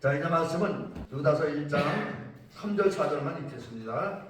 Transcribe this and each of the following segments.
자, 이제 말씀은 유다서 1장 3절 4절만 읽겠습니다.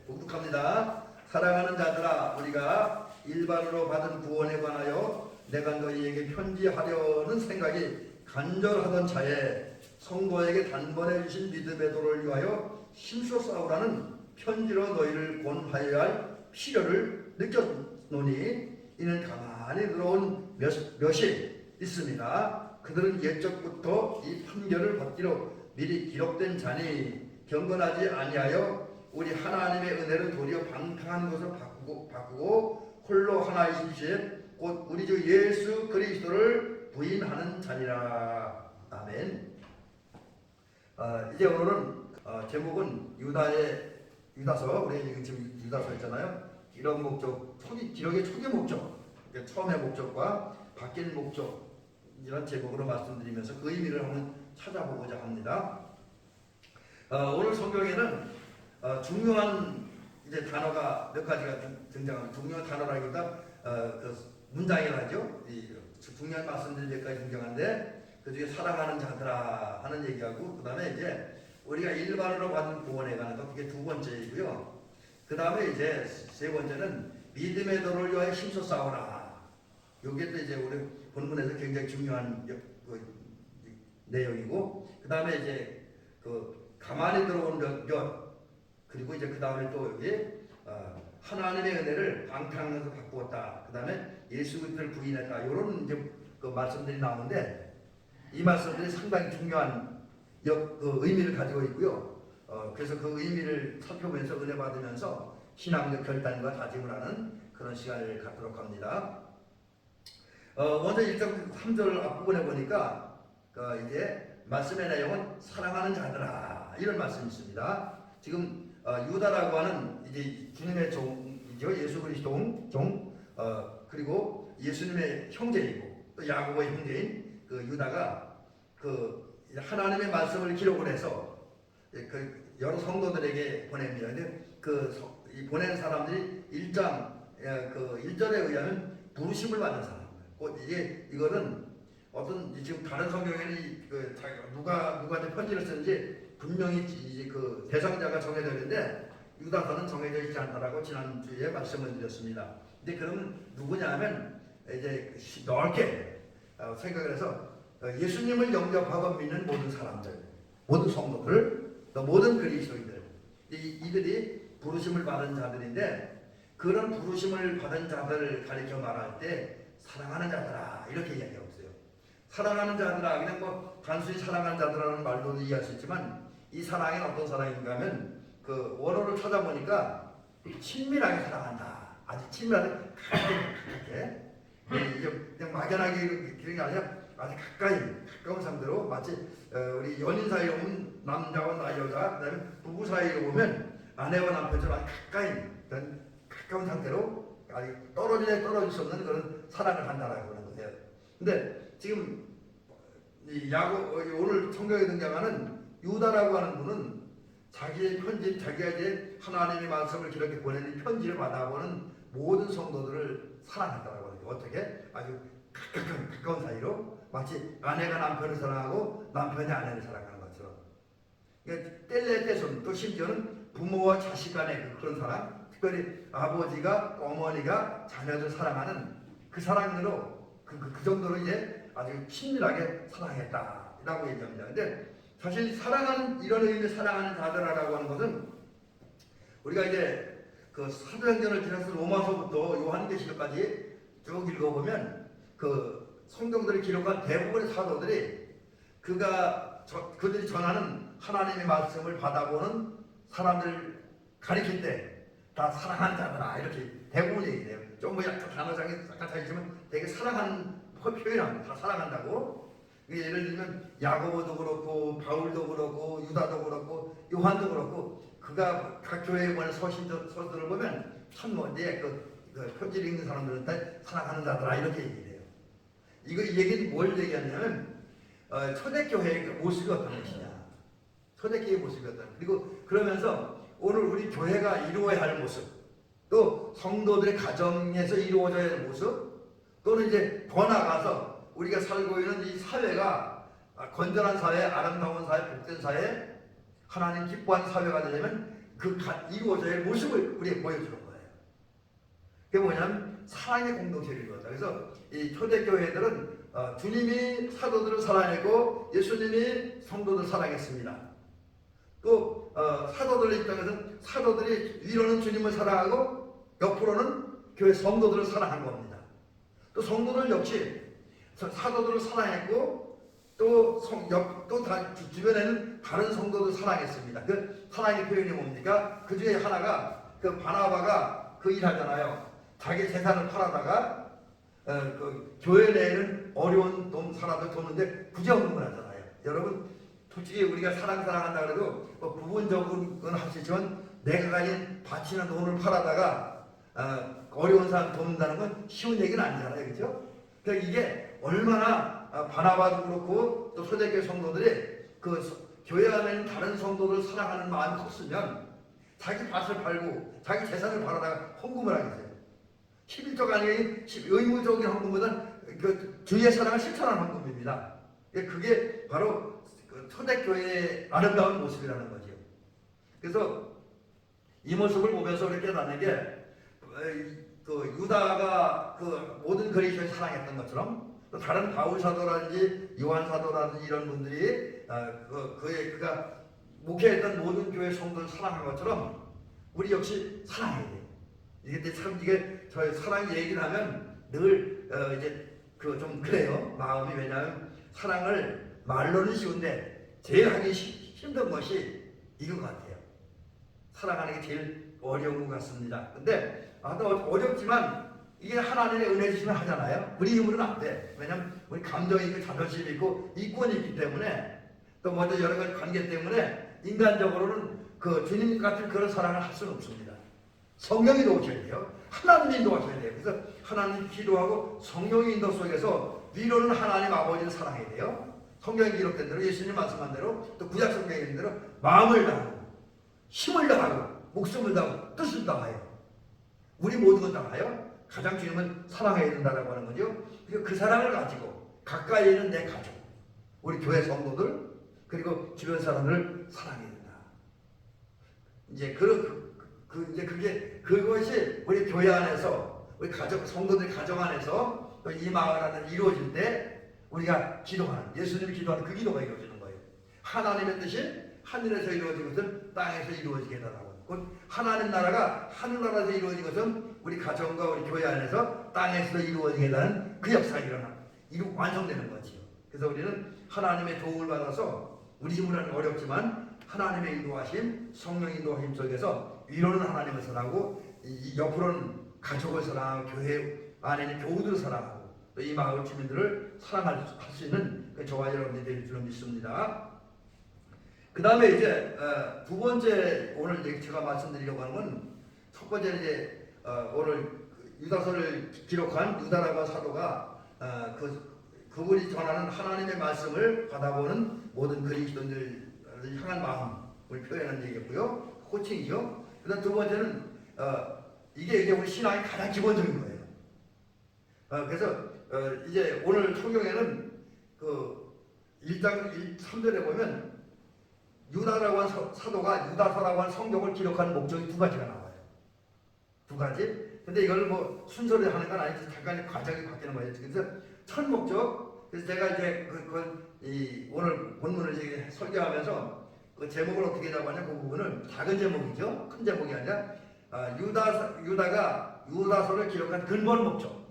묵묵합니다. 사랑하는 자들아, 우리가 일반으로 받은 구원에 관하여 내가 너희에게 편지하려는 생각이 간절하던 차에 성도에게 단번에 주신 믿음의 도를 위하여 힘써 싸우라는 편지로 너희를 권하여야 할 필요를 느꼈노니 이는 가만히 들어온 몇이 있습니다. 그들은 옛적부터 이 판결을 받기로 미리 기록된 자니 경건하지 아니하여 우리 하나님의 은혜를 도리어 방탕한 것을 바꾸고 홀로 하나이신 주의 곧 우리 주 예수 그리스도를 부인하는 자니라. 아멘. 이제 오늘은 제목은 유다서, 우리 지금 유다서 있잖아요. 기록 목적, 기록의 초기 목적, 처음의 목적과 바뀐 목적, 이런 제목으로 말씀드리면서 그 의미를 한번 찾아보고자 합니다. 오늘 성경에는 중요한 이제 단어가 몇 가지가 등장합니다. 중요한 단어라기보다 그 문장이라죠. 중요한 말씀들이 몇 가지 등장하는데 그 중에 사랑하는 자들아 하는 얘기하고, 그 다음에 이제 우리가 일반으로 받는 구원에 관한 것, 그게 두 번째이고요. 그 다음에 이제 세 번째는 믿음의 도를 위하여 힘써 싸우라. 요게 또 이제 우리 본문에서 굉장히 중요한 내용이고, 그 다음에 이제 그 가만히 들어온 몇, 그리고 이제 그 다음에 또 여기 하나님의 은혜를 방탕해서 바꾸었다. 그 다음에 예수 그리스도를 부인했다. 이런 이제 그 말씀들이 나오는데, 이 말씀들이 상당히 중요한 그 의미를 가지고 있고요. 그래서 그 의미를 살펴보면서 은혜 받으면서 신앙적 결단과 다짐을 하는 그런 시간을 갖도록 합니다. 먼저 1장 3절 앞부분에 보니까 이제 말씀의 내용은 사랑하는 자들아, 이런 말씀이 있습니다. 지금 유다라고 하는 이제 주님의 종이죠. 예수 그리스도 종, 그리고 예수님의 형제이고 또 야고보의 형제인 그 유다가 그 하나님의 말씀을 기록을 해서 그 여러 성도들에게 보냅니다. 근데 이 보낸 사람들이 1절에 의하면 부르심을 받는 사람. 이거는 어떤 지금 다른 성경에는 누가 편지를 쓰는지 분명히 이제 그 대상자가 정해져 있는데 유다서는 정해져 있지 않다라고 지난주에 말씀을 드렸습니다. 근데 그러면 누구냐면 이제 넓게 생각을 해서 예수님을 영접하고 믿는 모든 사람들, 모든 성도들, 또 모든 그리스도인들, 이들이 부르심을 받은 자들인데, 그런 부르심을 받은 자들을 가리켜 말할 때 사랑하는 자들아 이렇게 이야기하고 있어요. 사랑하는 자들아, 그냥 뭐 단순히 사랑하는 자들아라는 말로도 이해할 수 있지만, 이 사랑이 어떤 사랑인가 하면 그 원어를 찾아보니까 친밀하게 사랑한다, 아주 친밀하게 가깝게, 이게 그냥 막연하게 그런 게 아니라 아주 가까운 상대로, 마치 우리 연인 사이로 보면 남자와 여자, 그다음에 부부 사이로 보면 아내와 남편처럼 아주 가까운 상태로 아주 떨어질 수 없는 그런 사랑을 한다라고 하는 거예요. 근데 지금 오늘 성경에 등장하는 유다라고 하는 분은 자기의 편지, 자기가 이제 하나님의 말씀을 기록해 보내는 편지를 받아보는 모든 성도들을 사랑한다라고 하는 거예요. 어떻게? 아주 가까운 사이로, 마치 아내가 남편을 사랑하고 남편이 아내를 사랑하는 것처럼. 그러니까 뗄래 떼손, 또 심지어는 부모와 자식 간의 그런 사랑, 특별히 아버지가 어머니가 자녀들 사랑하는 그 사랑으로 그 정도로 이제 아주 친밀하게 사랑했다라고 얘기합니다. 근데 사실 사랑하는, 이런 의미의 사랑하는 자들아라고 하는 것은 우리가 이제 그 사도행전을 지나서 로마서부터 요한계시록까지 쭉 읽어보면 그 성경들이 기록한 대부분의 사도들이 그들이 전하는 하나님의 말씀을 받아보는 사람들 가리킬 때 다 사랑하는 자들아 이렇게 대부분 얘기해요. 좀 뭐 약간 단어상에 약간 차이지만 되게 사랑하는 표현합니다. 다 사랑한다고. 예를 들면 야고보도 그렇고 바울도 그렇고 유다도 그렇고 요한도 그렇고, 그가 각 교회에 보낸 서신들을 보면 참 뭔데 그 편지를 읽는 사람들한테 사랑하는 자들아 이렇게 얘기해요. 이 얘기는 뭘 얘기하냐면 초대교회의 모습이 어떤 것이냐, 초대교회의 모습이 어떤, 그리고 그러면서 오늘 우리 교회가 이루어야 할 모습, 또 성도들의 가정에서 이루어져야 할 모습, 또는 이제 더 나아가서 우리가 살고 있는 이 사회가 건전한 사회, 아름다운 사회, 복된 사회, 하나님 기뻐하는 사회가 되려면 이루어져야 할 모습을 우리에게 보여주는 거예요. 그게 뭐냐면 사랑의 공동체를 이루었다. 그래서 이 초대교회들은 주님이 사도들을 사랑했고 예수님이 성도들을 사랑했습니다. 또 사도들 입장에서는 사도들이 위로는 주님을 사랑하고 옆으로는 교회 성도들을 사랑한 겁니다. 또 성도들 역시 사도들을 사랑했고 또 주변에는 다른 성도들 사랑했습니다. 그 사랑의 표현이 뭡니까? 그 중에 하나가 그 바나바가 그 일하잖아요. 자기 재산을 팔아다가 그 교회 내에는 어려운 사람들 돕는데 구제헌금을 하잖아요. 여러분 솔직히 우리가 사랑한다 그래도 뭐 부분적으로는 할 수 있지만 내가 가진 바치는 돈을 팔아다가 어려운 사람 돕는다는 건 쉬운 얘기는 아니잖아요. 그렇죠? 그러니까 이게 얼마나 바나바도 그렇고 또 초대교회 성도들이 그 교회 안에 있는 다른 성도들 사랑하는 마음이 컸으면 자기 밭을 팔고 자기 재산을 팔아다가 헌금을 하겠어요. 11조가 아니라 의무적인 헌금보다는 그 주의 사랑을 실천하는 헌금입니다. 그게 바로 그 초대교회의 아름다운 모습이라는 거죠. 그래서 이 모습을 보면서 이렇게 나는 게 그 유다가 그 모든 그리스도를 사랑했던 것처럼 또 다른 바울 사도라든지 요한 사도라든지 이런 분들이 그가 목회했던 모든 교회 성도를 사랑한 것처럼 우리 역시 사랑해야 돼요. 이게 참 이게 저희 사랑 얘기를 하면 늘 이제 그 좀 그래요 마음이. 왜냐하면 사랑을 말로는 쉬운데 제일 하기 힘든 것이 이거 같아요. 사랑하는 게 제일 어려운 것 같습니다. 근데 어렵지만 이게 하나님의 은혜 주시면 하잖아요. 우리 힘으로는 안 돼. 왜냐면 우리 감정이 있고 자존심이 있고 이권이 있기 때문에 또 먼저 여러 가지 관계 때문에 인간적으로는 그 주님 같은 그런 사랑을 할 수는 없습니다. 성령이 도우셔야 돼요. 하나님이 인도하셔야 돼요. 그래서 하나님 기도하고 성령의 인도 속에서 위로는 하나님 아버지를 사랑해야 돼요. 성경에 기록된 대로 예수님 말씀한 대로 또 구약 성경에 있는 대로 마음을 다하고 힘을 다하고 목숨을 다하고 뜻을 다하여 우리 모두가 다하여 가장 주님은 사랑해야 된다라고 하는 거죠. 그 사랑을 가지고 가까이 있는 내 가족, 우리 교회 성도들 그리고 주변 사람들을 사랑해야 된다. 이제 이제 그것이 우리 교회 안에서 우리 가족 성도들 가정 안에서 또 이 마을 안에 이루어질 때 우리가 기도하는 예수님이 기도하는 그 기도가 이루어지는 거예요. 하나님의 뜻이 하늘에서 이루어진 것은 땅에서 이루어지게 해달라고. 곧 하나님 나라가 하늘나라에서 이루어진 것은 우리 가정과 우리 교회 안에서 땅에서 이루어지게 해달라는 그 역사가 완성되는 거지요. 그래서 우리는 하나님의 도움을 받아서 우리 힘으로는 어렵지만 하나님의 인도하심, 성령의 인도하심 속에서 위로는 하나님을 사랑하고 옆으로는 가족을 사랑하고 교회 안에 있는 교우들을 사랑하고 또 이 마을 주민들을 사랑할 수 있는 저와 여러분들이 될 줄 믿습니다. 그 다음에 이제 두 번째 오늘 제가 말씀드리려고 하는 건 첫 번째는 이제 오늘 유다서를 기록한 유다라고 사도가 그분이 전하는 하나님의 말씀을 받아보는 모든 그리스도인들을 향한 마음을 표현한 얘기고요. 호칭이죠. 그 다음 두 번째는 이게 이제 우리 신앙의 가장 기본적인 거예요. 그래서 이제 오늘 성경에는 그 1장 3절에 보면 유다라고 한 사도가 유다서라고 한 성경을 기록하는 목적이 두 가지가 나와요. 두 가지. 근데 이걸 뭐 순서를 하는 건 아니지. 잠깐 과정이 바뀌는 거예요. 그래서 첫 목적. 그래서 제가 이제 오늘 본문을 이제 설교하면서 그 제목을 어떻게 잡았냐 그 부분은 작은 제목이죠. 큰 제목이 아니라 유다가 유다서를 기록한 근본 목적.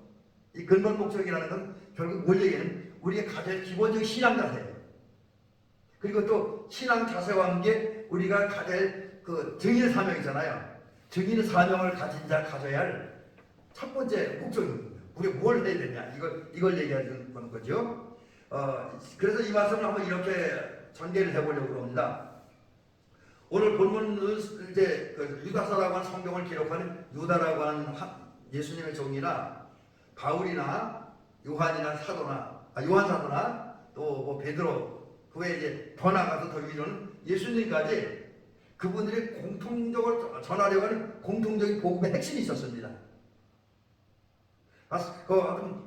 이 근본 목적이라는 건 결국 뭘 얘기하는 우리의 가장 기본적인 신앙 자세예요. 그리고 또 신앙 자세와 함께 우리가 가질 그 증인의 사명이잖아요. 증인의 사명을 가진 자 가져야 할 첫 번째 목적입니다. 우리가 뭘 해야 되냐 이걸 얘기하는 거죠. 그래서 이 말씀을 한번 이렇게 전개를 해보려고 합니다. 오늘 본문은 이제 유다서라고 하는 성경을 기록하는 유다라고 하는 예수님의 종이나 바울이나 요한이나 요한 사도나 또 뭐 베드로 그 외에 이제 더 나가서 더 위로는 예수님까지 그분들이 공통적으로 전하려고 하는 공통적인 복음의 핵심이 있었습니다.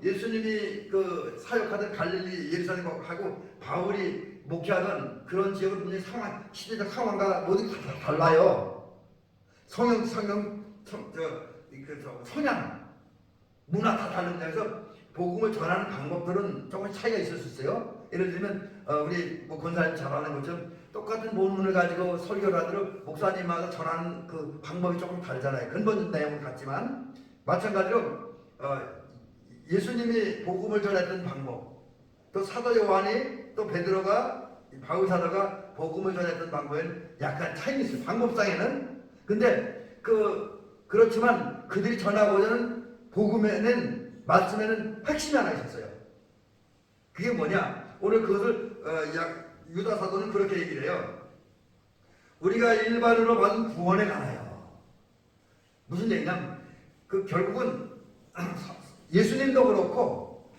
예수님이 그 사역하던 갈릴리 예루살렘하고 바울이 목회하던 그런 지역은 분명히 시대적 상황과 모두 다 달라요. 성향, 문화 다 다른 데서 복음을 전하는 방법들은 조금 차이가 있을 수 있어요. 예를 들면 우리 권사님 잘 아는 것처럼 똑같은 본문을 가지고 설교를 하도록 목사님마다 전하는 그 방법이 조금 다르잖아요. 근본 내용은 같지만 마찬가지로 예수님이 복음을 전했던 방법, 또 사도 요한이 또 베드로가 바울 사도가 복음을 전했던 방법에는 약간 차이가 있어요. 방법상에는. 근데 그렇지만 그들이 전하고자 하는 복음에는 말씀에는 핵심이 하나 있었어요. 그게 뭐냐? 오늘 그것을 유다 사도는 그렇게 얘기를 해요. 우리가 일반으로 받은 구원에 관하여. 무슨 얘기냐면 결국은 예수님도 그렇고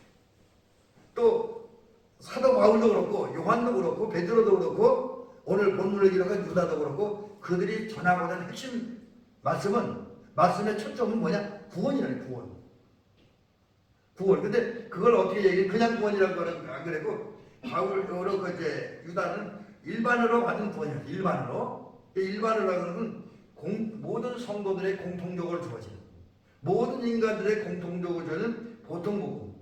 또 사도 바울도 그렇고 요한도 그렇고 베드로도 그렇고 오늘 본문을 기록한 유다도 그렇고 그들이 전하고자 하는 핵심 말씀의 초점은 뭐냐? 구원이라는 구원. 근데 그걸 어떻게 얘기해? 그냥 구원이라고 하는 안 그랬고 바울로 이제 유다는 일반으로 받은 구원이야. 일반으로 하는 건 모든 성도들의 공통적으로 주어지는 모든 인간들의 공통적으로 주어지는 보통 복음.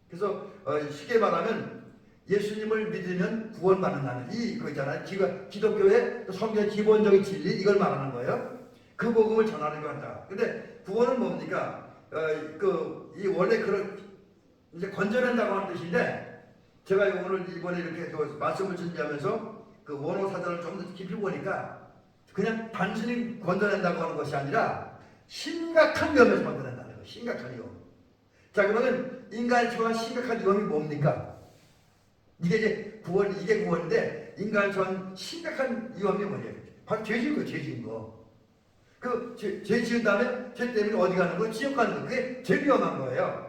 그래서 쉽게 말하면 예수님을 믿으면 구원받는다는 이거 있잖아요. 기독교의 성경의 기본적인 진리 이걸 말하는 거예요. 그 복음을 전하는 것 같다. 근데 구원은 뭡니까? 이 원래 이제 건져낸다고 하는 뜻인데 제가 오늘 이번에 이렇게 말씀을 준비하면서 그 원어 사전을 좀 더 깊이 보니까 그냥 단순히 건져낸다고 하는 것이 아니라 심각한 위험에서 건져낸다는 거예요. 심각한 위험. 자, 그러면 인간이 처한 심각한 위험이 뭡니까? 이게 구원인데 인간이 처한 심각한 위험이 뭐냐? 바로 죄 지은 거. 죄 지은 다음에 죄 때문에 어디 가는 거? 지옥 가는 거. 그게 제일 위험한 거예요.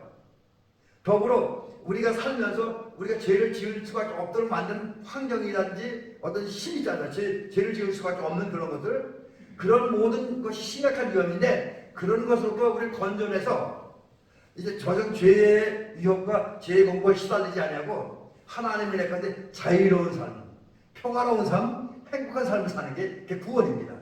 더불어 우리가 살면서 우리가 죄를 지을 수밖에 없도록 만드는 환경이라든지 어떤 힘이 있잖아요. 죄를 지을 수밖에 없는 그런 것들. 그런 모든 것이 심각한 위험인데 그런 것으로부터 우리를 건져내서 이제 저정 죄의 위협과 죄의 공포에 시달리지 아니하고 하나님의 내가운데 자유로운 삶, 평화로운 삶, 행복한 삶을 사는 게 그게 구원입니다.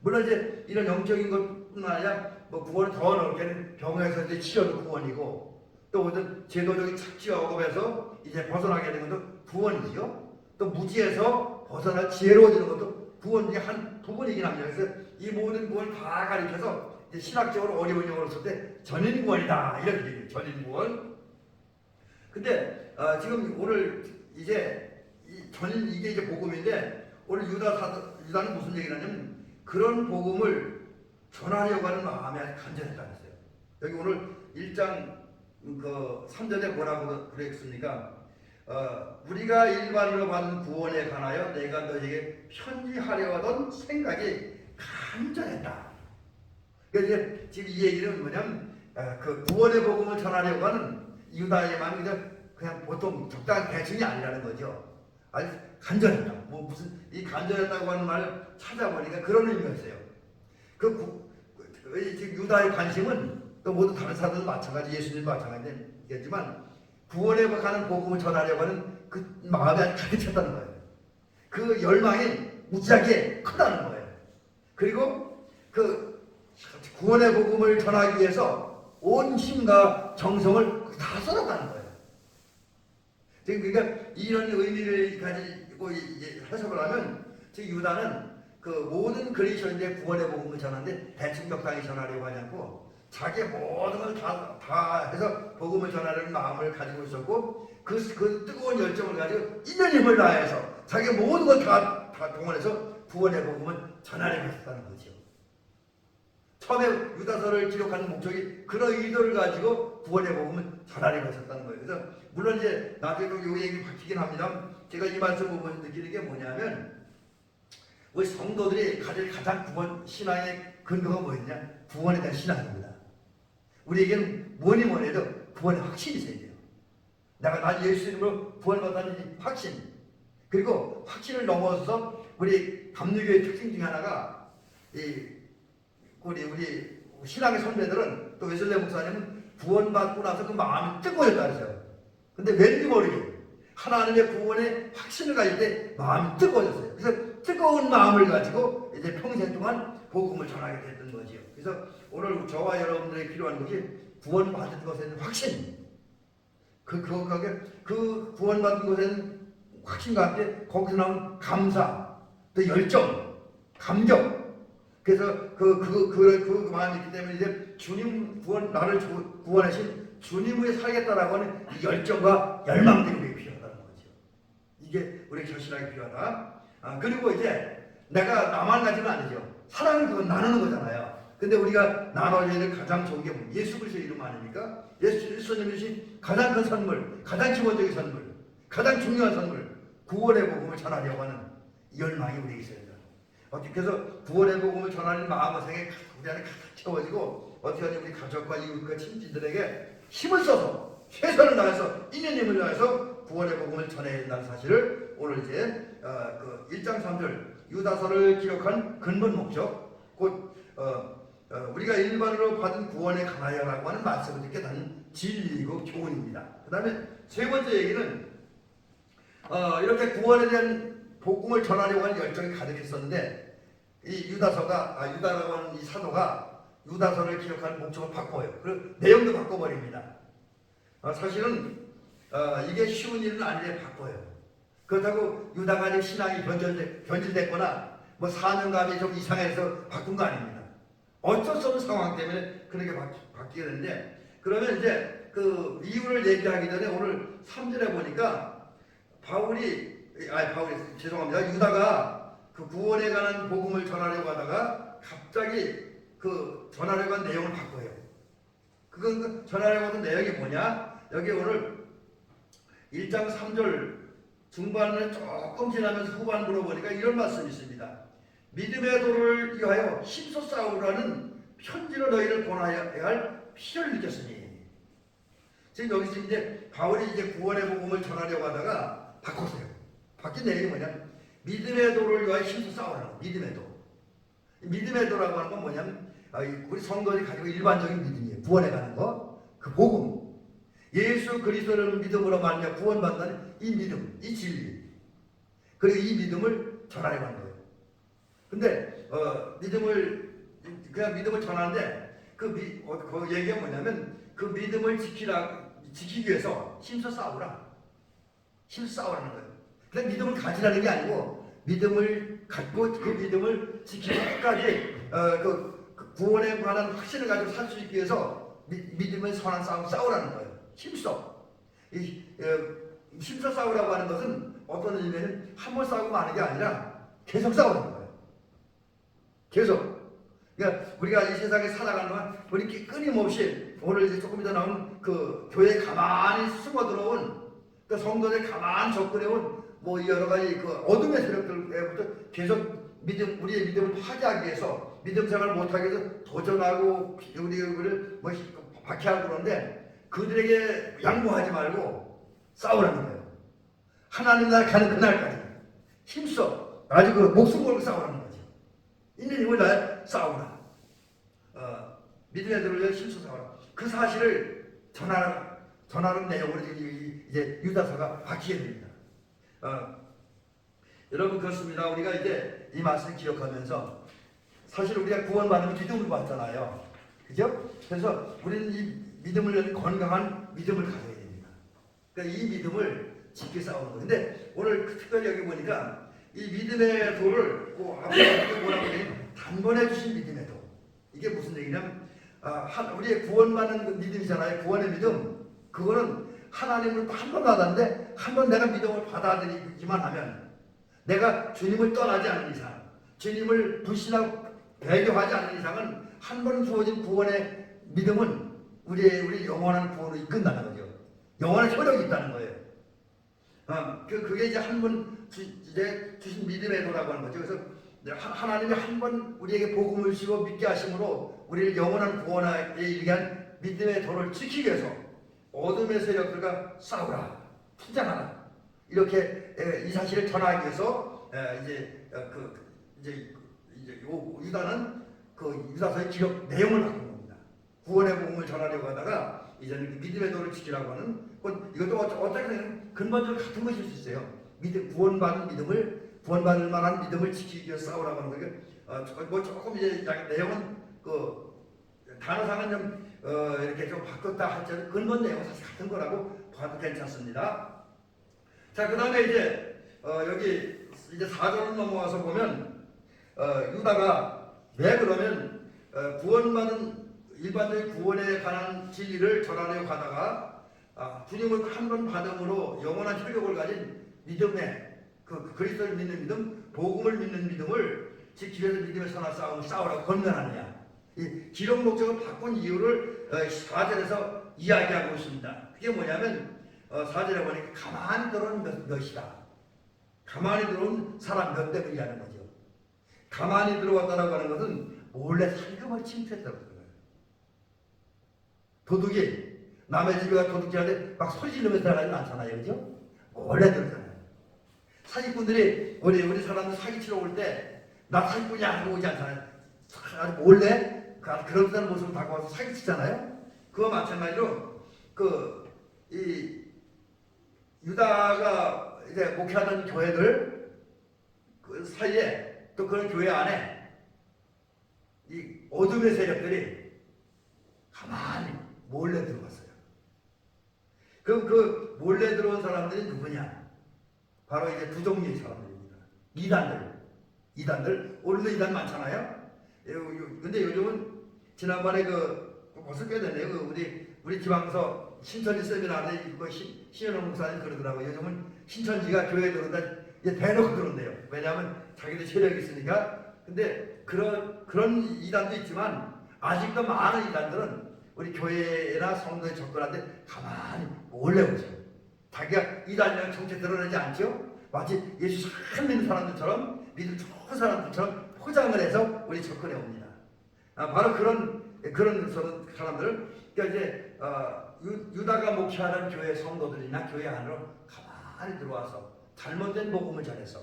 물론 이제 이런 영적인 것뿐만 아니라 구원을 더 넓게는 병에서 이제 치료도 구원이고 또 어떤 제도적인 착취와 억압에서 이제 벗어나게 되는 것도 구원이지요. 또 무지에서 벗어나 지혜로워지는 것도 구원 중에 한 부분이긴 합니다. 그래서 이 모든 구원을 다 가리켜서 이제 신학적으로 어려운 용어로 쓸 때 전인구원이다 이렇게 얘기해요. 전인구원. 근데 지금 오늘 이제 이게 이제 복음인데 오늘 유다는 무슨 얘기를 하냐면 그런 복음을 전하려고 하는 마음이 아주 간절했다고 했어요. 여기 오늘 1장 3절에 뭐라고 그랬습니까? 우리가 일반으로 받은 구원에 관하여 내가 너에게 편지하려 하던 생각이 간절했다. 그래서 지금 이 얘기는 뭐냐면 그 구원의 복음을 전하려고 하는 유다의 마음이 그냥 보통 적당한 대충이 아니라는 거죠. 아주 간절했다. 무슨 이 간절했다고 하는 말을 찾아보니까 그런 의미였어요. 지금 유다의 관심은 또 모두 다른 사람들도 마찬가지, 예수님 마찬가지겠지만 구원에 가는 복음을 전하려고 하는 그 마음이 아주 가득 찼다는 거예요. 그 열망이 무지하게 크다는 거예요. 그리고 그 구원의 복음을 전하기 위해서 온 힘과 정성을 다 쏟았다는 거예요. 그러니까 이런 의미를 가지고 해석을 하면 지금 유다는 그 모든 그리스도인들의 구원의 복음을 전하는데 대충 적당히 전하려고 하지 않고 자기의 모든 걸 다 해서 복음을 전하려는 마음을 가지고 있었고 그 뜨거운 열정을 가지고 있는 힘을 다해서 자기의 모든 걸 다 동원해서 구원의 복음을 전하려고 했다는 거죠. 처음에 유다서를 기록하는 목적이 그런 의도를 가지고 구원의 복음을 전하려고 했었다는 거예요. 그래서 물론 이제 나중에 이 얘기 바뀌긴 합니다. 제가 이 말씀 보면서 느끼는 게 뭐냐면 우리 성도들이 가질 가장 구원 신앙의 근거가 뭐였냐? 구원에 대한 신앙입니다. 우리에게는 뭐니 해도 구원의 확신이 있어야 돼요. 난 예수 이름으로 구원받았다는 확신. 그리고 확신을 넘어서서 우리 감리교의 특징 중에 하나가 우리 신앙의 선배들은 또 웨슬레 목사님은 구원받고 나서 그 마음이 뜨거워졌다 그랬어요. 근데 왠지 모르게 하나님의 구원에 확신을 가질 때 마음이 뜨거워졌어요. 그래서 뜨거운 마음을 가지고 이제 평생 동안 복음을 전하게 됐던 거지요. 그래서 오늘 저와 여러분들에게 필요한 것이 구원받은 것에 대한 확신. 그 구원받은 것에 대한 확신과 함께 거기서 나온 감사, 또 열정, 감격. 그래서 그 마음이 있기 때문에 이제 주님 나를 구원하신 주님 위해 살겠다라고 하는 이 열정과 열망들이 우리에게 필요하다는 거죠. 이게 우리에게 절실하게 필요하다. 그리고 이제 내가 나만 가지면 안 되죠. 사랑은 그건 나누는 거잖아요. 근데 우리가 나눠야 될 가장 좋은 게 예수 그리스도의 이름 아닙니까? 예수님이 주신 가장 큰 선물, 가장 기본적인 선물, 가장 중요한 선물, 구원의 복음을 전하려고 하는 열망이 우리에게 있어야 된다. 어떻게 해서 구원의 복음을 전하는 마음과 생각이 우리 안에 가득 채워지고 어떻게 하냐 우리 가족과 이웃과 친지들에게 힘을 써서 최선을 다해서 있는 힘을 다해서 구원의 복음을 전해야 된다는 사실을 오늘 이제 그 1장 3절 유다서를 기록한 근본 목적 곧 우리가 일반으로 받은 구원에 관하여라고 하는 말씀을 듣게 되는 진리이고 교훈입니다. 그 다음에 세 번째 얘기는 이렇게 구원에 대한 복음을 전하려고 하는 열정이 가득했었는데 이 유다라고 하는 이 사도가 유다서를 기록하는 목적을 바꿔요. 그리고 내용도 바꿔버립니다. 사실은 이게 쉬운 일은 아닌데 바꿔요. 그렇다고 유다가 이제 신앙이 변질됐거나 뭐 사명감이 좀 이상해서 바꾼 거 아닙니다. 어쩔 수 없는 상황 때문에 그렇게 바뀌게 되는데 그러면 이제 그 이유를 얘기하기 전에 오늘 3절에 보니까 유다가 그 구원에 관한 복음을 전하려고 하다가 갑자기 그 전하려고 한 내용을 바꿔요. 그건 전하려고 하는 내용이 뭐냐? 여기 오늘 1장 3절 중반을 조금 지나면서 후반부로 보니까 이런 말씀이 있습니다. 믿음의 도를 위하여 힘써 싸우라는 편지로 너희를 권하여야 할 필요를 느꼈으니. 지금 여기서 이제 바울이 이제 구원의 복음을 전하려고 하다가 바꿨어요. 바뀐 내용이 뭐냐? 믿음의 도를 위하여 힘써 싸우라는 믿음의 도. 믿음의 도라고 하는 건 뭐냐면 우리 성도들이 가지고 일반적인 믿음이에요. 구원에 관한 거. 그 복음. 예수 그리스도를 믿음으로 말미암아 구원받는 이 믿음, 이 진리. 그리고 이 믿음을 전하려고 하는 거예요. 근데 그냥 믿음을 전하는데 그 얘기가 뭐냐면 그 믿음을 지키기 위해서 힘써 싸우라. 힘써 싸우라는 거예요. 그냥 믿음을 가지라는 게 아니고 믿음을 갖고 그 믿음을 지키고 끝까지 그 구원에 관한 확신을 가지고 살 수 있기 위해서 믿음의 선한 싸움 싸우라는 거예요. 힘써. 힘써 싸우라고 하는 것은 어떤 의미는 한 번 싸우고 마는 게 아니라 계속 싸우는 거예요. 계속. 그러니까 우리가 이 세상에 살아가는 동안 우리 끊임없이 오늘 이제 조금 이따 나온 그 교회에 가만히 숨어 들어온 그 성도들 가만히 접근해온 뭐 여러 가지 그 어둠의 세력들부터 계속 우리의 믿음을 파괴하기 위해서 믿음 생활을 못하게 해서 도전하고 우리를 뭐 박해하고 그러는데 그들에게 양보하지 말고 싸우라는 거예요. 하나님 나라 가는 그날까지 힘써 아주 그 목숨 걸고 싸우라는 거지. 있는 힘을 다해 싸우라. 믿음의 도를 위해 힘써 싸우라. 그 사실을 전하는 내용으로 이제 유다서가 바뀌게 됩니다. 여러분 그렇습니다. 우리가 이제 이 말씀을 기억하면서 사실 우리가 구원받는 믿음으로 받잖아요. 그죠? 그래서 우리는 이 믿음을 위한 건강한 믿음을 가져야 됩니다. 그러니까 이 믿음을 지켜 싸우는 거예요. 근데 오늘 특별히 여기 보니까 이 믿음의 도를 앞에 뭐라고 하냐면 단번에 주신 믿음의 도. 이게 무슨 얘기냐면 우리의 구원받는 그 믿음이잖아요. 구원의 믿음. 그거는 하나님을 한 번 받았는데 한 번 내가 믿음을 받아들이기만 하면 내가 주님을 떠나지 않는 이상 주님을 불신하고 배교하지 않는 이상은 한 번 주어진 구원의 믿음은 우리 영원한 구원으로 이끈다는 거죠. 영원한 효력이 있다는 거예요. 그게 이제 한 번 주신 믿음의 도라고 하는 거죠. 그래서 하나님이 한 번 우리에게 복음을 주시고 믿게 하심으로 우리를 영원한 구원에 이르게 한 믿음의 도를 지키기 위해서 어둠의 세력들과 싸우라, 투쟁하라. 이렇게 이 사실을 전하기 위해서 유다는 그 유다서의 기록 내용을 바꾼 겁니다. 구원의 복음을 전하려고 하다가 이제는 믿음의 도를 지키라고 하는 이것도 어떻게든 근본적으로 같은 것일 수 있어요. 구원받을 만한 믿음을 지키기 위해 싸우라고 하는 거예요. 뭐 조금 이제 내용은 단어상은 좀 이렇게 좀 바꿨다 할지라도 근본 내용은 사실 같은 거라고 봐도 괜찮습니다. 자, 그 다음에 이제 여기 이제 4절로 넘어와서 보면 유다가 왜 그러면 구원받은 일반적인 구원에 관한 진리를 전하려고 하다가 주님을 한 번 받음으로 영원한 효력을 가진 믿음의 그리스도를 믿는 믿음, 복음을 믿는 믿음을 지키기 위해서 믿음의 선한 싸움을 싸우라고 권면하느냐. 이 기록 목적을 바꾼 이유를 4절에서 이야기하고 있습니다. 그게 뭐냐면 4절에 보니까 가만히 들어온 몇이다. 가만히 들어온 사람 몇 대를 이해하는 거죠. 가만히 들어왔다라고 하는 것은 몰래 살금을 침투했다고 그래요. 도둑이 남의 집에 가 도둑질하는데 막 소리 지르면서 들어가진 않잖아요. 그죠? 몰래 들어가잖아요. 사기꾼들이 우리 사람들 사기치러 올 때 나 사기꾼이야 하고 오지 않잖아요. 몰래 그런 듯한 모습을 다가와서 사기치잖아요. 그와 마찬가지로 이 유다가 이제 목회하던 교회들 그 사이에 또 그런 교회 안에 이 어둠의 세력들이 가만히 몰래 들어갔어요. 그럼 그 몰래 들어온 사람들이 누구냐? 바로 이제 두 종류의 사람들입니다. 이단들. 오늘도 이단 많잖아요. 근데 요즘은 지난번에 벌써 꽤 됐네요. 우리 지방서 신천지 세미나에 신현호 목사님 그러더라고요. 요즘은 신천지가 교회에 들어온다 이제 대놓고 들어온대요. 왜냐하면 자기들 세력이 있으니까. 근데 그런 이단도 있지만 아직도 많은 이단들은 우리 교회나 성도에 접근하는데 가만히 몰래 오죠. 자기가 이단이라는 정체 드러내지 않죠. 마치 예수 잘 믿는 사람들처럼 믿음 좋은 사람들처럼 포장을 해서 우리 접근해 옵니다. 바로 그런 사람들, 그러니까 이제 유다가 목회하는 교회 성도들이나 교회 안으로 가만히 들어와서 잘못된 복음을 전해서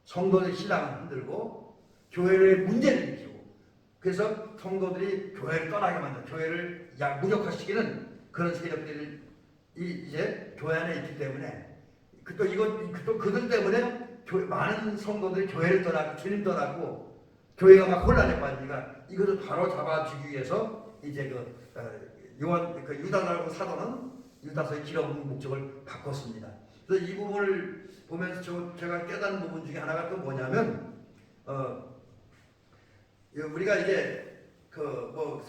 성도들 신앙을 흔들고 교회의 문제를 일으키고 그래서 성도들이 교회를 떠나게 만든 교회를 무력화시키는 그런 세력들이 이제 교회 안에 있기 때문에 또 그들 때문에 많은 성도들이 교회를 떠나고 주님 떠나고 교회가 막 혼란에 빠지니까 이것을 바로 잡아주기 위해서 이제 유다라고 사도는 유다서의 기록 목적을 바꿨습니다. 그래서 이 부분을 보면서 제가 깨닫는 부분 중에 하나가 또 뭐냐면 우리가 이제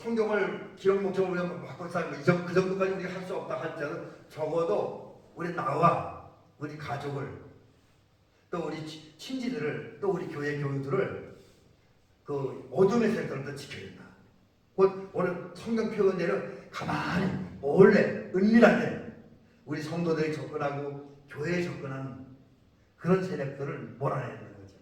성경을 기록 목적으로 바꿔서 그 정도까지 우리가 할 수 없다 할지라도 적어도 우리 나와 우리 가족을 또 우리 친지들을 또 우리 교회 교우들을 어둠의 세력들부터 지켜야 된다. 오늘 성경 표현대로 가만히 몰래 은밀하게 우리 성도들이 접근하고 교회에 접근하는 그런 세력들을 몰아내는 거죠.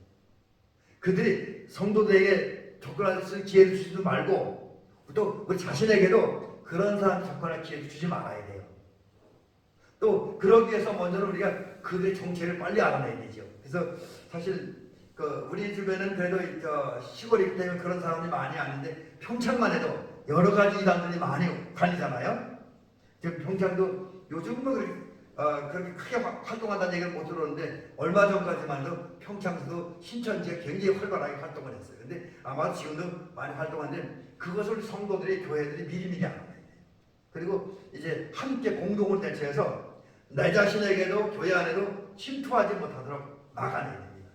그들이 성도들에게 접근할 수 있는 기회를 주지도 말고 또 우리 자신에게도 그런 사람 접근할 기회를 주지 말아야 돼요. 또 그러기 위해서 먼저는 우리가 그들의 정체를 빨리 알아내야 되죠. 그래서 사실 우리 주변은 그래도 시골이기 때문에 그런 사람이 많이 아닌데 평창만 해도 여러 가지 이단들이 많이 다니잖아요. 지금 평창도 요즘은 그렇게 크게 활동한다는 얘기를 못 들었는데 얼마 전까지만 해도 평창도 신천지가 굉장히 활발하게 활동을 했어요. 근데 아마 지금도 많이 활동하는데 그것을 성도들이 교회들이 미리미리 알아내야 돼요. 그리고 이제 함께 공동을 대처해서 내 자신에게도 교회 안에도 침투하지 못하도록 막아내야 됩니다.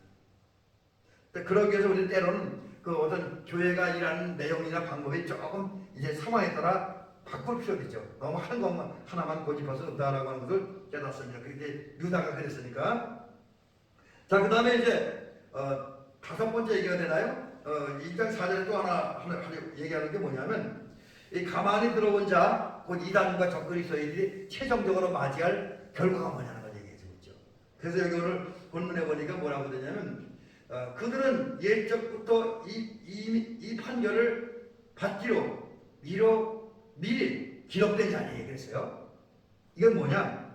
그러기 위해서 우리는 때로는 어떤 교회가 일하는 내용이나 방법이 조금 이제 상황에 따라 바꿀 필요가 있죠. 너무 한 것만 하나만 고집할 수 없다라고 하는 것을 깨닫습니다. 그게 유다가 그랬으니까. 자, 그 다음에 이제 다섯 번째 얘기가 되나요? 1장 4절에 또 하나 얘기하는 게 뭐냐면 이 가만히 들어온 자, 곧 이단과 적그리스도인들이 최종적으로 맞이할 결과가 뭐냐는 걸 얘기해 주고 있죠. 그래서 여기 오늘 본문에 보니까 뭐라고 되냐면 그들은 옛적부터 이 판결을 받기로 미리 기록된 자리에 그랬어요. 이건 뭐냐?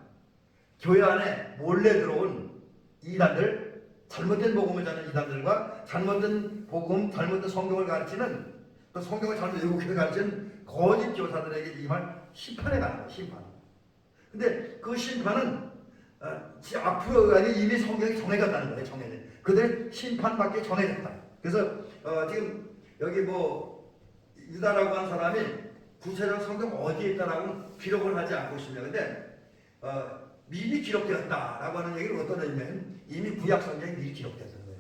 교회 안에 몰래 들어온 이단들, 잘못된 복음을 전하는 이단들과 잘못된 복음, 잘못된 성경을 가르치는 또 성경을 잘못 왜곡해서 가르치는 거짓 교사들에게 임할 심판에 가는 거예요. 심판. 근데 그 심판은 앞으로 이미 성경이 정해졌다는 거예요. 정해져. 그들 심판받기 정해졌다. 그래서 지금 여기 뭐 유다라고 한 사람이 구체적 성경 어디에 있다라고 기록을 하지 않고 있습니다. 근데 미리 기록되었다라고 하는 얘기는 어떤 의미냐면 이미 구약 성경에 미리 기록되었다는 거예요.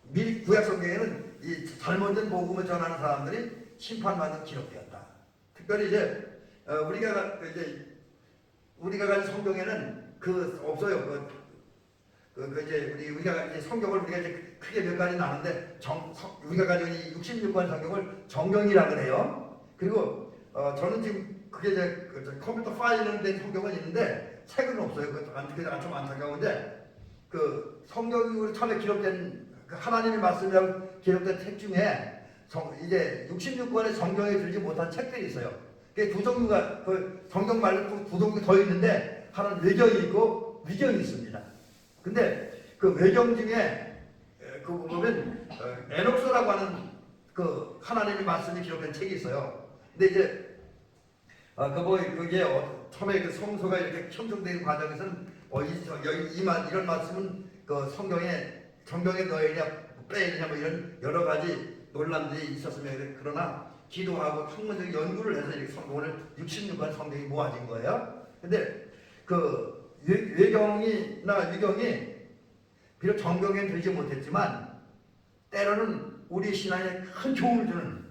미리 구약 성경에는 이 잘못된 복음을 전하는 사람들이 심판받는 기록되었다. 특별히 이제 우리가 가진 성경에는 없어요. 우리가 이제 성경을 우리가 이제 크게 몇 가지 나누는데 우리가 가지고 이 66권 성경을 정경이라 그래요. 그리고 저는 지금 그게 이제 컴퓨터 파일로 된 성경은 있는데 책은 없어요. 그게 좀 안타까운데 그 성경으로 처음에 기록된 그 하나님의 말씀이라고 기록된 책 중에 이제 66권의 성경에 들지 못한 책들이 있어요. 그게 두 종류가 그 성경 말고 두 종류 더 있는데 하나는 외경이 있고 위경이 있습니다. 근데 그 외경 중에 그 보면 에녹서라고 하는 그 하나님의 말씀이 기록된 책이 있어요. 근데 이제 그게 처음에 그 성소가 이렇게 형성되는 과정에서는 이런 말씀은 그 정경에 넣으냐 빼느냐 뭐 이런 여러 가지 논란들이 있었으면 그러나 기도하고 학문적 연구를 해서 이렇게 성경을 66권 성경이 모아진 거예요. 근데 그 외경이나 위경이 비록 정경에 들지 못했지만 때로는 우리 신앙에 큰 교훈을 주는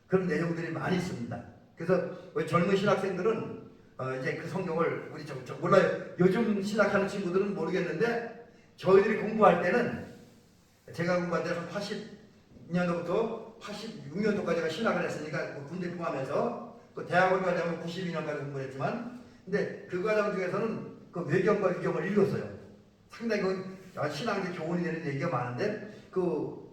그런 내용들이 많이 있습니다. 그래서 우리 젊은 신학생들은 이제 그 성경을 우리 몰라요. 요즘 신학하는 친구들은 모르겠는데 저희들이 공부할 때는 제가 공부할 때는 80년도부터 86년도까지가 신학을 했으니까 군대 포함해서 그 대학을 가자면 92년까지 공부를 했지만 근데 그 과정 중에서는 그 외경과 위경을 읽었어요. 상당히 신앙의 교훈이 되는 얘기가 많은데 그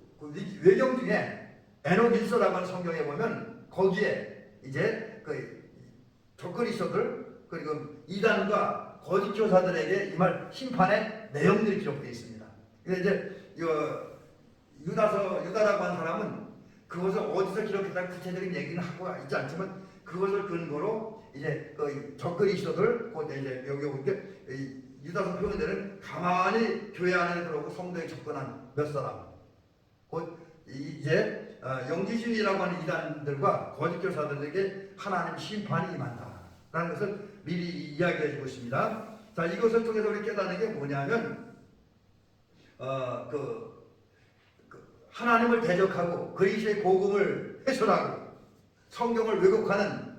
외경 중에 에녹일서라고 하는 성경에 보면 거기에 이제 그 적그리스도들 그리고 이단과 거짓 교사들에게 임할 심판의 내용들이 기록되어 있습니다. 근데 이제 유다라고 하는 사람은 그것을 어디서 기록했다는 구체적인 얘기는 하고 있지 않지만 그것을 근거로 이제 그 적그리스도들 이제 여기 보니까 유다서 표현되는 가만히 교회 안에 들어오고 성도에 접근한 몇 사람 곧 이제 영지주의라고 하는 이단들과 거짓 교사들에게 하나님 심판이 임한다라는 것을 미리 이야기해 주고 있습니다. 자, 이것을 통해서 우리 깨닫는 게 뭐냐면 하나님을 대적하고 그리스도의 복음을 훼손하고 성경을 왜곡하는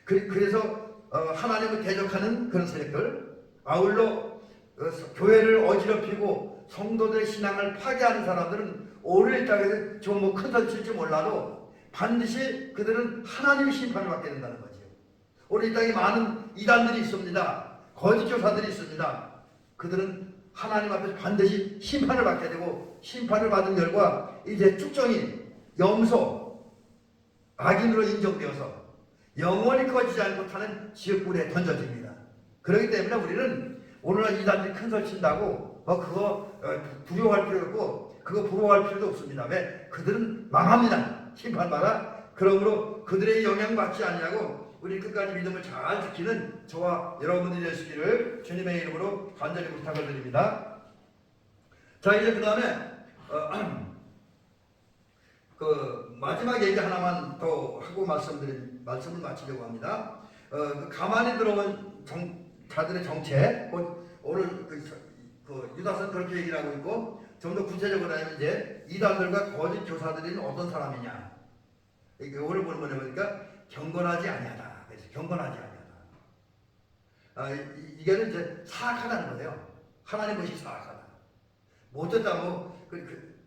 그래서 하나님을 대적하는 그런 세력들 아울러 교회를 어지럽히고 성도들의 신앙을 파괴하는 사람들은 오늘 이 땅에서 좀 뭐 큰 덜 칠지 몰라도 반드시 그들은 하나님의 심판을 받게 된다는 거죠. 오늘 이 땅에 많은 이단들이 있습니다. 거짓 교사들이 있습니다. 그들은 하나님 앞에서 반드시 심판을 받게 되고 심판을 받은 결과 이제 쭉정이 염소 악인으로 인정되어서 영원히 꺼지지 않고 타는 지옥불에 던져집니다. 그렇기 때문에 우리는 오늘날 이단들이 큰 소리 친다고 그거 두려워할 필요 없고 그거 부러워할 필요도 없습니다. 왜? 그들은 망합니다. 심판받아. 그러므로 그들의 영향받지 아니하고 우리 끝까지 믿음을 잘 지키는 저와 여러분들이 되시기를 주님의 이름으로 간절히 부탁을 드립니다. 자, 이제 그 다음에 그 마지막 얘기 하나만 더 하고 말씀을 마치려고 합니다. 가만히 들어온 자들의 정체, 오늘 그 유다서는 그렇게 얘기를 하고 있고 좀 더 구체적으로 하면 이제 이단들과 거짓 교사들은 어떤 사람이냐? 오늘 보는 거는 보니까 경건하지 아니하다. 그래서 경건하지 아니하다. 이게는 이제 사악하다는 거예요. 하나님 것이 사악하다. 못했다고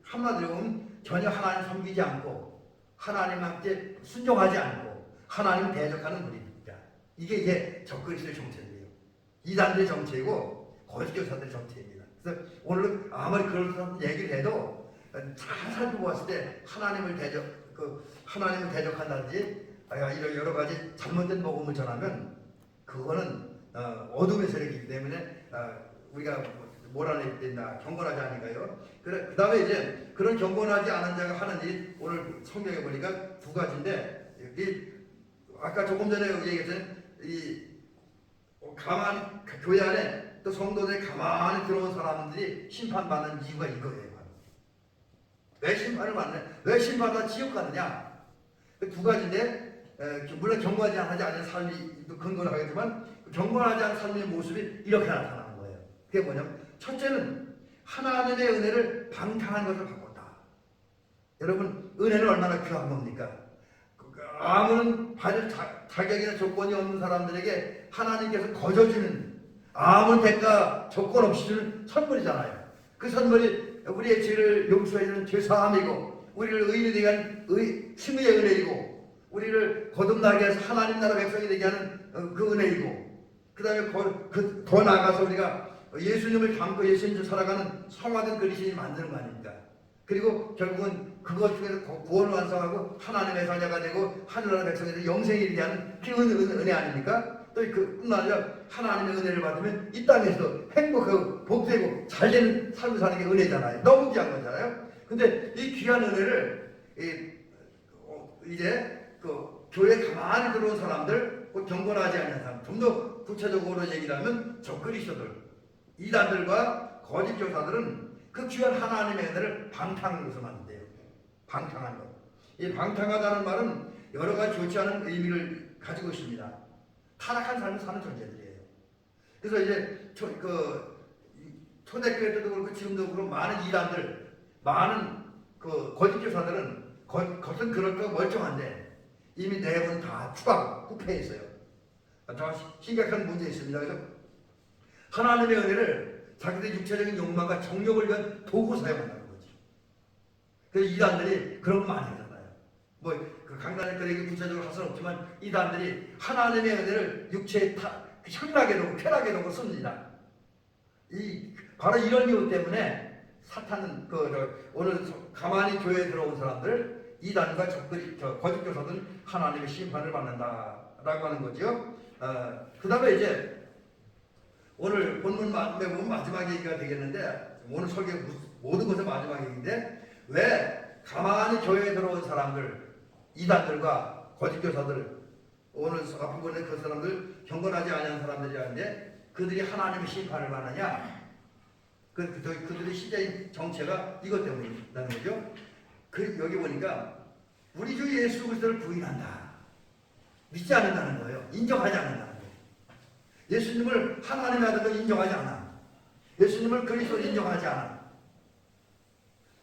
한마디로 보면 전혀 하나님 섬기지 않고 하나님한테 순종하지 않고 하나님 대적하는 분입니다. 이게 이제 적그리스도의 정체예요. 이단들의 정체이고 거짓 교사들의 정체입니다. 그래서 오늘 아무리 그런 얘기를 해도 잘 살펴보았을 때 하나님을 대적한다든지 이런 여러 가지 잘못된 복음을 전하면 그거는 어둠의 세력이기 때문에 우리가 몰아내야 된다. 경건하지 않은가요? 그 다음에 이제 그런 경건하지 않은 자가 하는 일이 오늘 성경에 보니까 두 가지인데 아까 조금 전에 얘기했잖아요. 가만히 교회 안에 또 성도들이 가만히 들어온 사람들이 심판받는 이유가 이거예요. 왜 심판을 받느냐? 왜 심판받아 지옥 가느냐? 두 가지인데 물론 경건하지 않은 삶이 근거를 하겠지만 경건하지 않은 삶의 모습이 이렇게 나타나는 거예요. 그게 뭐냐면 첫째는 하나님의 은혜를 방탕한 것을 바꿨다. 여러분 은혜는 얼마나 귀한 겁니까? 아무런 받을 자격이나 조건이 없는 사람들에게 하나님께서 거저주는 아무 대가 조건 없이 주는 선물이잖아요. 그 선물이 우리의 죄를 용서해주는 죄사함이고 우리를 의인이 되게 하는 칭의의 은혜이고 우리를 거듭나게 해서 하나님 나라 백성이 되게 하는 그 은혜이고 그 다음에 더 나아가서 우리가 예수님을 닮고 예수님을 살아가는 성화된 그리스도인이 만드는 거 아닙니까? 그리고 결국은 그것 중에서 구원을 완성하고 하나님의 자녀가 되고 하늘나라 백성이 되고 영생이 이르게 하는 그 은혜 아닙니까? 또 그뿐만 아니라 하나님의 은혜를 받으면 이 땅에서 행복하고 복되고 잘되는 삶을 사는 게 은혜잖아요. 너무 귀한 거잖아요. 근데 이 귀한 은혜를 이제 그 교회에 가만히 들어온 사람들, 경건하지 않는 사람, 좀 더 구체적으로 얘기를 하면 적그리스도들, 이단들과 거짓 교사들은 그 귀한 하나님의 은혜를 방탕한 것을 만든대요. 방탕한 것. 이 방탕하다는 말은 여러 가지 좋지 않은 의미를 가지고 있습니다. 타락한 삶을 사는 존재들이에요. 그래서 이제 초대교회 때도 그렇고 지금도 그렇고 많은 이단들, 많은 그 거짓 교사들은 겉은 그럴까 멀쩡한데 이미 내부는 다 후패해 있어요. 다 심각한 문제 있습니다. 그래서 하나님의 은혜를 자기들의 육체적인 욕망과 정욕을 위한 도구 사용한다는 거죠. 그래서 이단들이 그런 거 많이 하잖아요. 그 강단의 글에게 구체적으로 할 수는 없지만 이단들이 하나님의 은혜를 육체에 향락에 놓고 쾌락에 놓고 씁니다. 바로 이런 이유 때문에 사탄은 오늘 가만히 교회에 들어온 사람들 이단과 거짓 교사들은 하나님의 심판을 받는다라고 하는 거죠. 그 다음에 이제 오늘 본문 보면 마지막 얘기가 되겠는데 오늘 설교 모든 것의 마지막 얘기인데 왜 가만히 교회에 들어온 사람들 이단들과 거짓 교사들 오늘 앞에 보는 그 사람들 경건하지 않은 사람들이라는데 그들이 하나님의 심판을 받느냐? 그들의 시대의 정체가 이것 때문이라는 거죠. 여기 보니까 우리 주 예수 그리스도를 부인한다. 믿지 않는다는 거예요. 인정하지 않는다는 거예요. 예수님을 하나님의 아들로 인정하지 않아. 예수님을 그리스도로 인정하지 않아.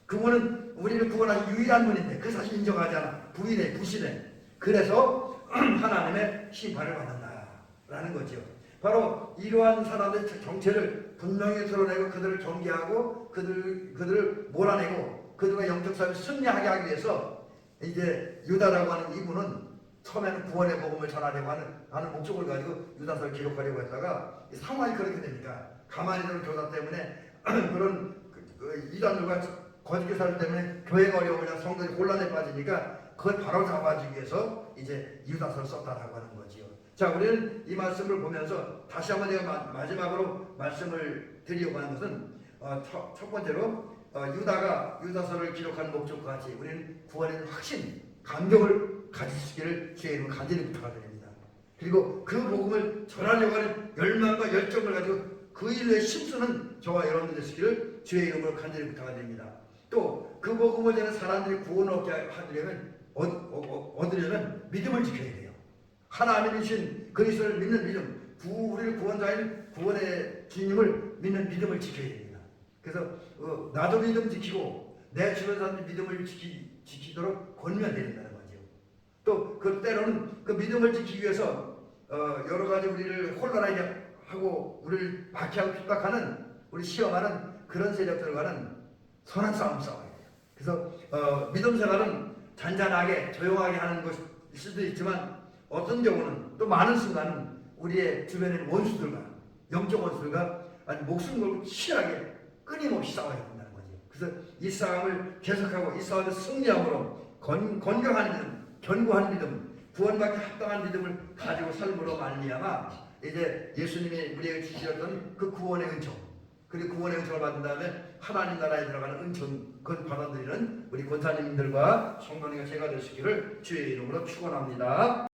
그분은 우리를 구원하신 유일한 분인데 그 사실 인정하지 않아. 부인해, 부신해. 그래서 하나님의 심판을 받는다라는 거죠. 바로 이러한 사람들의 정체를 분명히 드러내고 그들을 경계하고 그들을 몰아내고 그들과 영적 삶을 승리하게 하기 위해서 이제 유다라고 하는 이분은 처음에는 구원의 복음을 전하려고 하는 목적을 가지고 유다서를 기록하려고 했다가 상황이 그렇게 되니까 가만히 있는 교사 때문에 그런 이단들과 거짓 교사들 때문에 교회가 어려우냐 성도들이 혼란에 빠지니까 그걸 바로 잡아주기 위해서 이제 유다서를 썼다라고 하는 거지요. 자, 우리는 이 말씀을 보면서 다시 한번 제가 마지막으로 말씀을 드리려고 하는 것은 첫 번째로 유다가 유다서를 기록하는 목적과 같이 우리는 구원에 대한 확신, 감격을 가지시기를 주의 이름으로 간절히 부탁드립니다. 그리고 그 복음을 전하려고 하는 열망과 열정을 가지고 그 일에 힘쓰는 저와 여러분들 되시기를 주의 이름으로 간절히 부탁드립니다. 또 그 복음을 전하는 사람들이 구원을 얻으려면 믿음을 지켜야 돼요. 하나님이신 그리스도를 믿는 믿음, 우리를 구원자인 구원의 주님을 믿는 믿음을 지켜야 됩니다. 그래서 나도 믿음 지키고 내 주변 사람들 믿음을 지키도록 권면해야 된다는 거죠. 또 그 때로는 그 믿음을 지키기 위해서 여러 가지 우리를 혼란하게 하고 우리를 박해하고 핍박하는 우리 시험하는 그런 세력들과는 선한 싸움 싸워야 돼요. 그래서 믿음 생활은 잔잔하게 조용하게 하는 것일 수도 있지만 어떤 경우는 또 많은 순간은 우리의 주변의 원수들과 영적 원수들과 아주 목숨 걸고 치열하게 끊임없이 싸워야 된다는 거죠. 그래서 이 싸움을 계속하고 이 싸움을 승리함으로 건강한 믿음, 견고한 믿음, 구원받기 합당한 믿음을 가지고 삶으로 말미암아 이제 예수님이 우리에게 주셨던 그 구원의 은총 그리고 구원의 은총을 받은 다음에 하나님 나라에 들어가는 은총 그 받아들이는 우리 권사님들과 성도님과 제가 될 수 있기를 주의 이름으로 축원합니다.